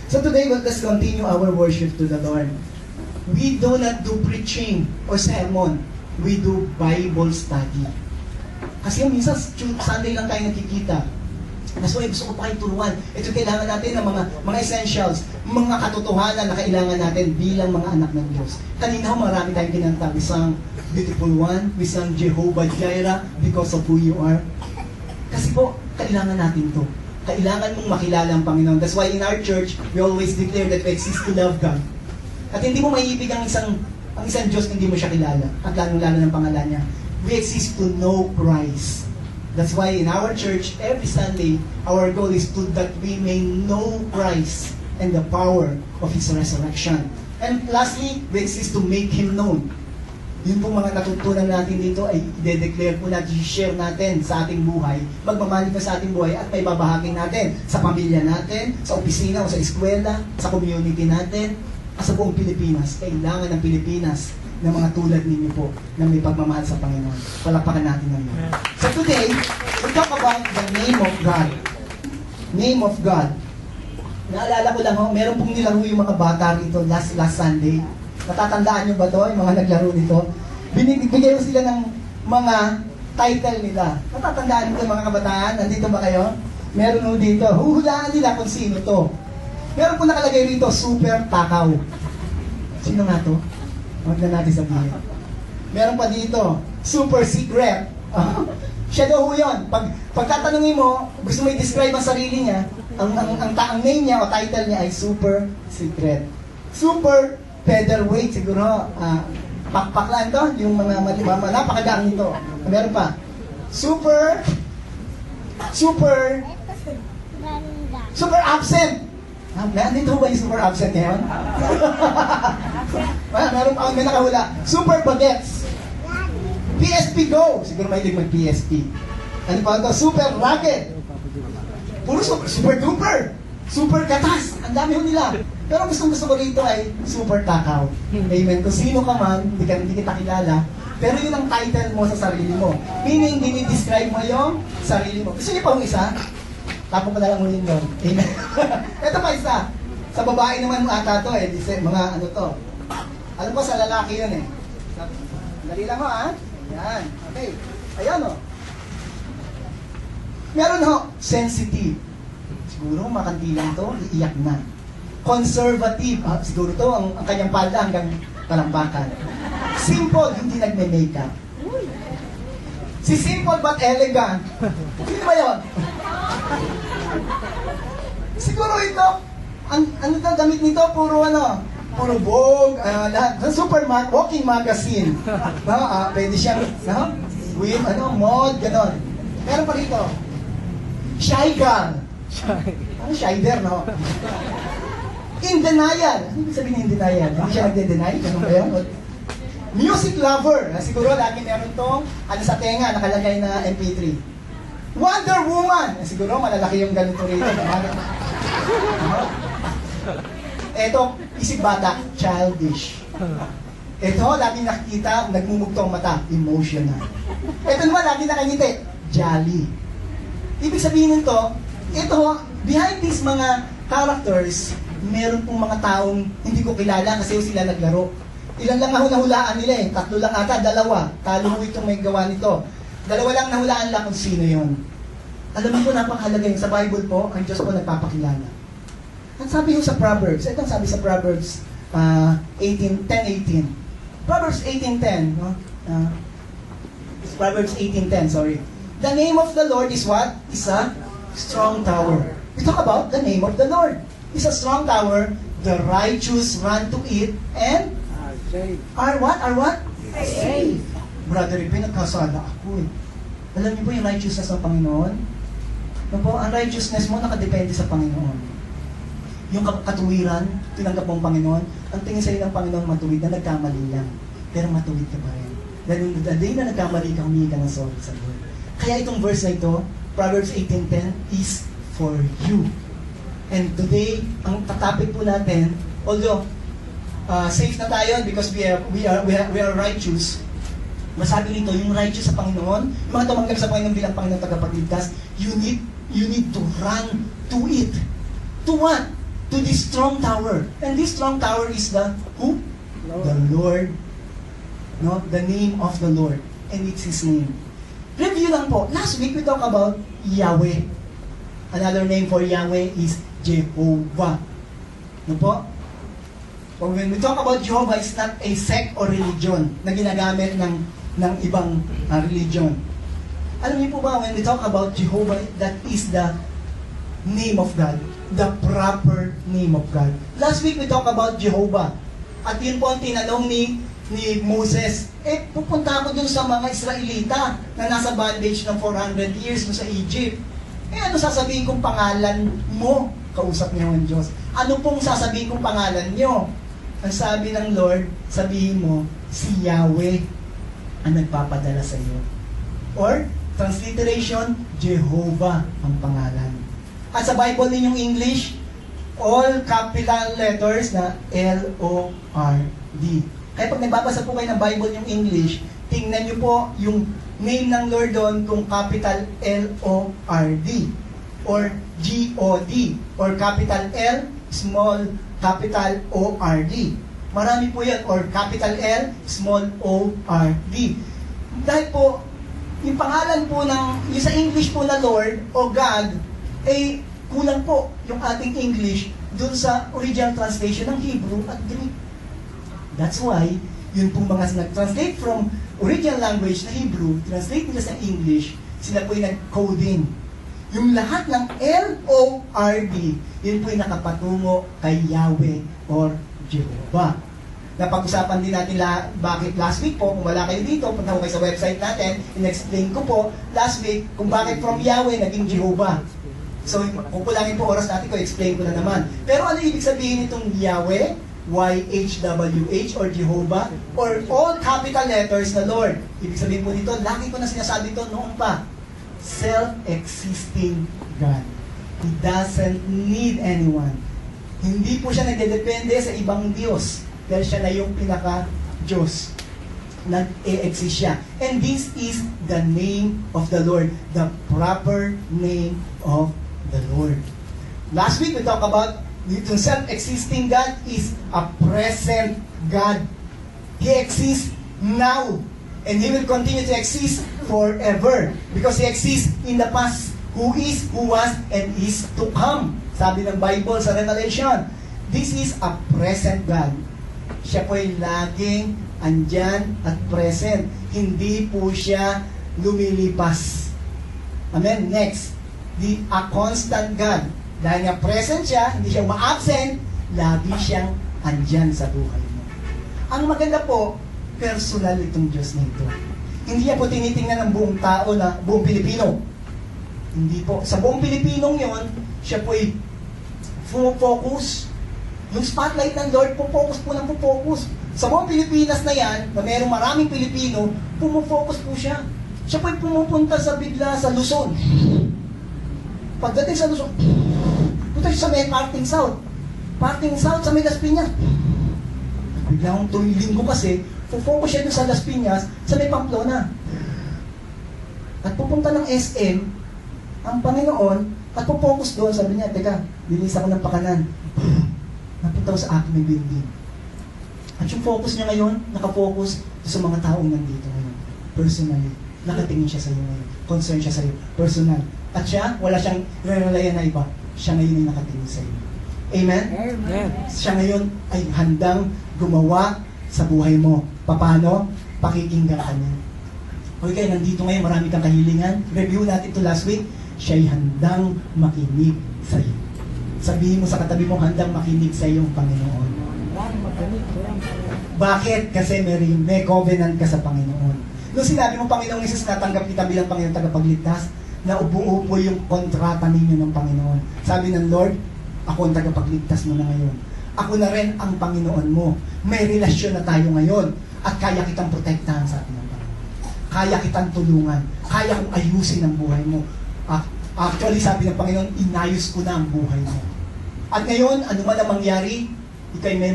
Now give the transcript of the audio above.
So today, let's continue our worship to the Lord. We do not do preaching or sermon. We do Bible study. Kasi minsan, Sunday lang tayo nakikita. That's why gusto ko pa kayo turuan. Ito kailangan natin ng mga essentials, mga katotohanan na kailangan natin bilang mga anak ng Diyos. Kanina marami tayong kinanta. We sang Beautiful One, we sang Jehovah Jireh because of who you are. Kasi po, kailangan natin to. Kailangan mong makilala ang Panginoon. That's why in our church, we always declare that we exist to love God. At hindi mo maiibig ang isang Diyos na hindi mo siya kilala. At lalong-lalo ng pangalan niya. We exist to know Christ. That's why in our church, every Sunday, our goal is that we may know Christ and the power of His resurrection. And lastly, we exist to make Him known. Yun pong mga natutunan natin dito ay i-declare po natin, i-share natin sa ating buhay, magmamanifest sa ating buhay at may babahagi natin sa pamilya natin, sa opisina o sa eskwela, sa community natin, at sa buong Pilipinas. Kailangan ng Pilipinas ng mga tulad ninyo po na may pagmamahal sa Panginoon. Palakpakan natin ng Lord. So today, we talk about the name of God. Name of God. Naalala ko lang, meron pong nilaro yung mga bata rito last Sunday. Natatandaan nyo ba to, yung mga naglaro nito? Binibigay ko sila ng mga title nila. Natatandaan nyo mga kabataan? Nandito ba kayo? Meron mo dito. Huhulaan nila kung sino to. Meron po nakalagay rito, Super Takaw. Sino nga to? Huwag na natin sabihin. Meron pa dito, Super Secret. Siya daw ho yun. Pagtatanungin mo, gusto mo i-describe ang sarili niya, ang name niya o title niya ay Super Secret. Super Featherweight, siguro, pakpaklan to, yung mga napakadaang nito. Meron pa, Super Absent. Nandito ba yung Super Absent ngayon? Meron pa may nakahula. Super Bagets. PSP Go. Siguro may mag-PSP. Ano pa ito? Super Rocket. Puro super duper. Super Gatas. Ang dami ho nila. Pero gusto ko rito ay Super Takaw. Amen. Kung sino ka man, hindi kita kilala. Pero yun ang title mo sa sarili mo. Meaning, dinidescribe mo yung sarili mo. Gusto niyo pa isa? Tapos ko na lang ulit yun. Amen. Ito pa isa. Sa babae naman ata to eh. Mga ano to. Alam ko sa lalaki yun eh. Dali lang ho ha. Ayan. Okay. Ayan o. Meron ho. Sensitive. Siguro makantilan to. Iiyak na. Conservative. Siguro to ang kanyang palda hanggang talampakan. Simple. Hindi nagme-makeup. Si simple but elegant. Sino ba yun? Siguro ito, ano ito, damit nito, puro Vogue, lahat, Superman, walking magazine. Pwede siyang, with, mod, ganon. Meron pa rito, shy girl. Ano shy girl, no? In denial. Ano ibig sabihin in denial? Hindi siya nagde-deny? Ganun ba yun? Music lover. Siguro lagi meron tong, sa tenga, nakalagay na MP3. Wonder Woman! Siguro malalaki yung ganito rito. Ito, isip bata, childish. Ito, lagi nakikita, nagmumugtong mata, emotional. Ito naman, lagi nakangiti, jolly. Ibig sabihin nito, ito, behind these mga characters, meron pong mga taong hindi ko kilala kasi sila naglaro. Ilan lang ang nahulaan nila eh. 3 lang ata, 2. Talo mo itong may gawa nito. 2 lang nahulaan lang kung sino yon. Alam mo po, napakahalaga yun. Sa Bible po, ang Diyos po nagpapakilala. Ang sabi yung sa Proverbs, ito ang sabi sa Proverbs 10:18. Proverbs 18:10. No? Proverbs 18:10, sorry. The name of the Lord is what? Is a strong tower. We talk about the name of the Lord. It's a strong tower. The righteous run to it and are what? Are what? Safe. Brother Rick, nagkasala ako eh. Alam niyo po yung righteousness ng Panginoon? No po, ang righteousness mo nakadepende sa Panginoon. Yung katuwiran, tinanggap mong Panginoon, ang tingin sa'yo ng Panginoon matuwid na nagkamali lang. Pero matuwid ka pa rin. Dahil the day na nagkamali ka, humingi ka ng sorry sa Lord. Kaya itong verse na ito, Proverbs 18:10, is for you. And today, ang topic po natin, although safe na tayo because we are righteous. Masabi nito, yung righteous sa Panginoon, yung mga tumanggap sa Panginoon bilang Panginoon tagapagligtas, you need to run to it. To what? to this strong tower. And this strong tower is the who? The Lord. No? The name of the Lord. And it's His name. Review lang po. Last week we talked about Yahweh. Another name for Yahweh is Jehovah. No po? When we talk about Jehovah, it's not a sect or religion na ginagamit ng ibang religion. Alam niyo po ba, when we talk about Jehovah, that is the name of God. The proper name of God. Last week we talked about Jehovah. At yun po ang tinanong ni Moses, pupunta ako dun sa mga Israelita na nasa bondage ng 400 years dun sa Egypt. Ano sasabihin kong pangalan mo? Kausap niya ang Diyos. Ano pong sasabihin kong pangalan niyo? Ang sabi ng Lord, sabihin mo, si Yahweh ang nagpapadala sa iyo. Or, transliteration, Jehovah ang pangalan. At sa Bible ninyong English, all capital letters na L-O-R-D. Kaya pag nagbabasa po kayo ng Bible yung English, tingnan niyo po yung name ng Lord doon kung capital L-O-R-D or G-O-D or capital L, small capital O-R-D. Marami po yan, or capital L, small O-R-D. Dahil po, yung pangalan po ng, yung sa English po na Lord o God, kulang po yung ating English dun sa original translation ng Hebrew at Greek. That's why, yun pong mga nag-translate from original language na Hebrew, translate nila sa English, sila po yung nag-coding. Yung lahat ng L-O-R-D, yun po yung nakapatungo kay Yahweh or Jehovah. Napag-usapan din natin bakit last week po, kung wala kayo dito, punta ko kayo sa website natin, in-explain ko po last week kung bakit from Yahweh naging Jehovah. So, kung kulangin po oras natin ko, explain ko na naman. Pero ano ibig sabihin itong Yahweh, Y-H-W-H, or Jehovah, or all capital letters na Lord? Ibig sabihin po dito, lagi ko na sinasabi ito noon pa, self-existing God. He doesn't need anyone. Hindi po siya nagdedepende sa ibang Diyos. Dahil siya na yung pinaka-Diyos. Nag-e-exist siya. And this is the name of the Lord. The proper name of the Lord. Last week we talked about itong self-existing God is a present God. He exists now. And He will continue to exist forever. Because He exists in the past. Who is, who was, and is to come. Sabi ng Bible sa Revelation. This is a present God. Siya po ay laging andyan at present. Hindi po siya lumilipas. Amen? Next. A constant God. Dahil nga present siya, hindi siya ma-absent, lagi siyang andyan sa buhay mo. Ang maganda po, personal itong Diyos nito. Hindi niya po tinitingnan ng buong tao na buong Pilipino. Hindi po. Sa buong Pilipinong yon, siya po ay focus. Yung spotlight ng Lord, pupocus po ng pupocus. Sa buong Pilipinas na yan, na mayroong maraming Pilipino, pumufocus po siya. Siya po ay pumupunta sa bigla sa Luzon. Pagdating sa Luzon, punta siya sa may Parting South. Parting South sa may Las Piñas. Bigla akong tuwing linggo kasi, focus siya doon sa Las Piñas, sa may Pamplona. At pupunta ng SM, ang Panginoon, at focus doon, sabi niya, teka, linis ako ng pakanan. Napunta ko sa aking building. At yung focus niya ngayon, nakafocus sa mga taong nandito ngayon. Personally. Nakatingin siya sa iyo ngayon. Concern siya sa iyo. Personal. At siya, wala siyang relalayan na iba. Siya ngayon ay nakatingin sa iyo. Amen? Amen. Siya ngayon ay handang gumawa sa buhay mo. Paano? Pakikinggan ka niya. Okay, nandito ngayon, marami kang kahilingan. Review natin ito last week. Siya ay handang makinig sa iyo. Sabihin mo sa katabi mo, handang makinig sa iyong Panginoon. Bakit? Kasi may covenant ka sa Panginoon. Nung sinabi mo, Panginoong Isus, natanggap kita bilang Panginoon tagapagligtas, na ubuo po yung kontrata ninyo ng Panginoon. Sabi ng Lord, ako ang tagapagligtas mo na ngayon. Ako na rin ang Panginoon mo. May relasyon na tayo ngayon. At kaya kitang protektahan sa atin ng Panginoon. Kaya kitang tulungan. Kaya kong ayusin ang buhay mo. Actually, sabi ng Panginoon, inayos ko na ang buhay mo. At ngayon, ano man ang mangyari, ikay may